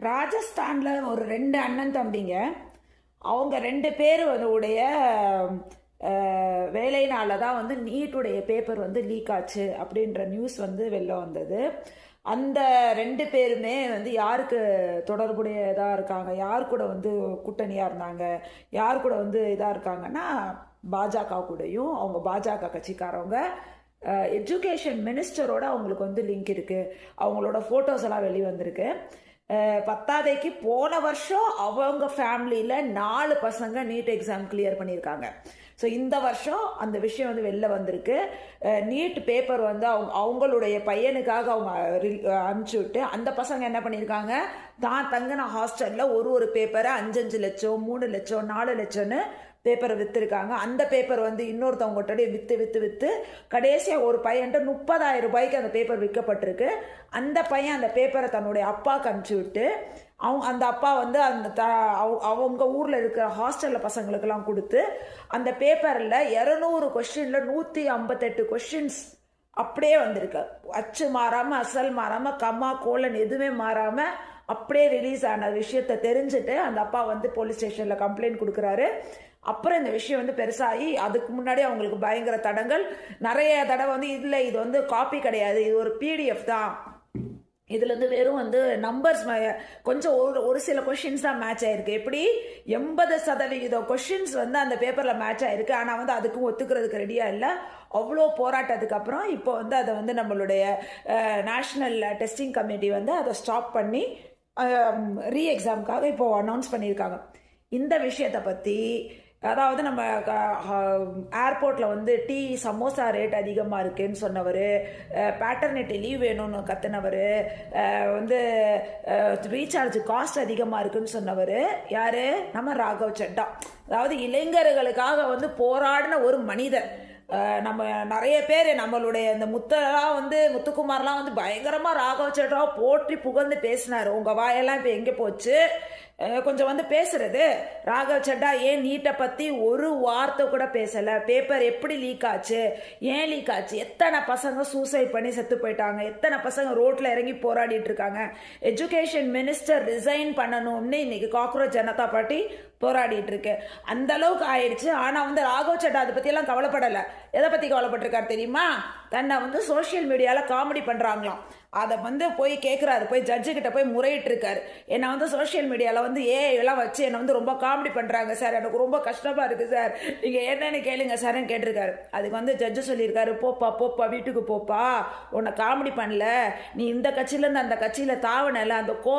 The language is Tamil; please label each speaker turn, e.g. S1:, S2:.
S1: ராஜஸ்தானில் ஒரு 2 அண்ணன் தம்பிங்க. அவங்க 2 பேர் உடைய வேலையினால தான் நீட்டுடைய பேப்பர் லீக் ஆச்சு அப்படின்ற நியூஸ் வெளில வந்தது. அந்த 2 பேருமே யாருக்கு தொடர்புடையதாக இருக்காங்க, யார் கூட கூட்டணியாக இருந்தாங்க, யார் கூட இதாக இருக்காங்கன்னா பாஜக கூடயும், அவங்க பாஜக கட்சிக்காரவங்க எஜுகேஷன் மினிஸ்டரோட அவங்களுக்கு லிங்க் இருக்குது. அவங்களோட ஃபோட்டோஸ் எல்லாம் வெளிவந்திருக்கு. பத்தாதைக்கு போன வருஷம் அவங்க ஃபேமிலியில் 4 பசங்க நீட் எக்ஸாம் கிளியர் பண்ணியிருக்காங்க. ஸோ இந்த வருஷம் அந்த விஷயம் வெளில வந்திருக்கு. நீட் பேப்பர் அவங்களுடைய பையனுக்காக அவங்க அனுப்பிச்சி விட்டு அந்த பசங்க என்ன பண்ணியிருக்காங்க, தான் தங்கின ஹாஸ்டலில் ஒரு பேப்பரை 5 லட்சம் 3 லட்சம் 4 லட்சம்னு பேப்பரை விற்றுருக்காங்க. அந்த பேப்பர் இன்னொருத்தவங்ககிட்ட விற்று கடைசியாக ஒரு பையன்ட்டு 30,000 ரூபாய்க்கு அந்த பேப்பர் விற்கப்பட்டிருக்கு. அந்த பையன் அந்த பேப்பரை தன்னுடைய அப்பாவுக்கு அனுப்பிச்சி விட்டு அந்த அப்பா அவங்க ஊரில் இருக்கிற ஹாஸ்டலில் பசங்களுக்கெல்லாம் கொடுத்து அந்த பேப்பரில் 200 கொஸ்டினில் 158 கொஸ்டின்ஸ் அப்படியே வந்திருக்கு. அச்சு மாறாமல், அசல் மாறாமல், கம்மா கோலன் எதுவுமே மாறாமல் அப்படியே ரிலீஸ் ஆன விஷயத்தை தெரிஞ்சுட்டு அந்த அப்பா போலீஸ் ஸ்டேஷனில் கம்ப்ளைண்ட் கொடுக்குறாரு. அப்புறம் இந்த விஷயம் பெருசாகி அதுக்கு முன்னாடி அவங்களுக்கு பயங்கர தடங்கள் நிறைய தடவை இல்லை, இது காப்பி கிடையாது, இது ஒரு பிடிஎஃப் தான், இதுல வெறும் நம்பர்ஸ் கொஞ்சம் ஒரு சில கொஸ்டின்ஸ் தான் மேட்ச் ஆயிருக்கு. எப்படி 80% கொஸ்டின்ஸ் அந்த பேப்பர்ல மேட்ச் ஆயிருக்கு. ஆனா அதுக்கும் ஒத்துக்கிறதுக்கு ரெடியா இல்லை. அவ்வளோ போராட்டத்துக்கு அப்புறம் இப்போ அதை நம்மளுடைய நேஷனல் டெஸ்டிங் கமிட்டி அதை ஸ்டாப் பண்ணி ரீ எக்ஸாமுக்காக இப்போ அனௌன்ஸ் பண்ணியிருக்காங்க. இந்த விஷயத்தை பற்றி அதாவது நம்ம ஏர்போர்ட்டில் டீ சமோசா ரேட் அதிகமாக இருக்குன்னு சொன்னவர், பேட்டர்னிட்டி லீவ் வேணும்னு கத்துனவர், ரீசார்ஜ் காஸ்ட் அதிகமாக இருக்குன்னு சொன்னவர் யார், நம்ம ராகவ் சட்டா. அதாவது இளைஞர்களுக்காக போராடின ஒரு மனிதர். நம்ம நிறைய பேர் நம்மளுடைய இந்த முத்துக்குமார்லாம் பயங்கரமாக ராகவ் சட்டா போற்றி புகழ்ந்து பேசினார். உங்கள் வாயெல்லாம் இப்போ எங்கே போச்சு? கொஞ்சம் பேசுறது. ராகவ் சட்டா ஏன் நீட்டை பற்றி ஒரு வார்த்தை கூட பேசலை. பேப்பர் எப்படி லீக் ஆச்சு, ஏன் லீக் ஆச்சு, எத்தனை பசங்க சூசைட் பண்ணி செத்து போயிட்டாங்க, எத்தனை பசங்க ரோட்டில் இறங்கி போராடிட்டு இருக்காங்க. எஜுகேஷன் மினிஸ்டர் ரிசைன் பண்ணணும்னு இன்னைக்கு காக்ரோச் ஜனதா பார்ட்டி போராடிட்டு இருக்கு. அந்த அளவுக்கு ஆயிடுச்சு. ஆனால் ராகவ் சட்டா அதை பற்றியெல்லாம் கவலைப்படலை. எதை பற்றி கவலைப்பட்டிருக்காரு தெரியுமா? தன்னை சோஷியல் மீடியாவில் காமெடி பண்ணுறாங்களாம். அதை போய் கேட்குறாரு, போய் ஜட்ஜு கிட்ட போய் முறையிட்டு இருக்காரு. என்னை சோஷியல் மீடியாவில் எல்லாம் வச்சு என்னை ரொம்ப காமெடி பண்ணுறாங்க சார், எனக்கு ரொம்ப கஷ்டமாக இருக்குது சார், நீங்கள் என்னன்னு கேளுங்க சார்ன்னு கேட்டிருக்காரு. அதுக்கு ஜட்ஜு சொல்லியிருக்காரு, போப்பா வீட்டுக்கு போப்பா, உன்னை காமெடி பண்ணல, நீ இந்த கட்சியிலேருந்து அந்த கட்சியில் தாவனல, அந்த கோவ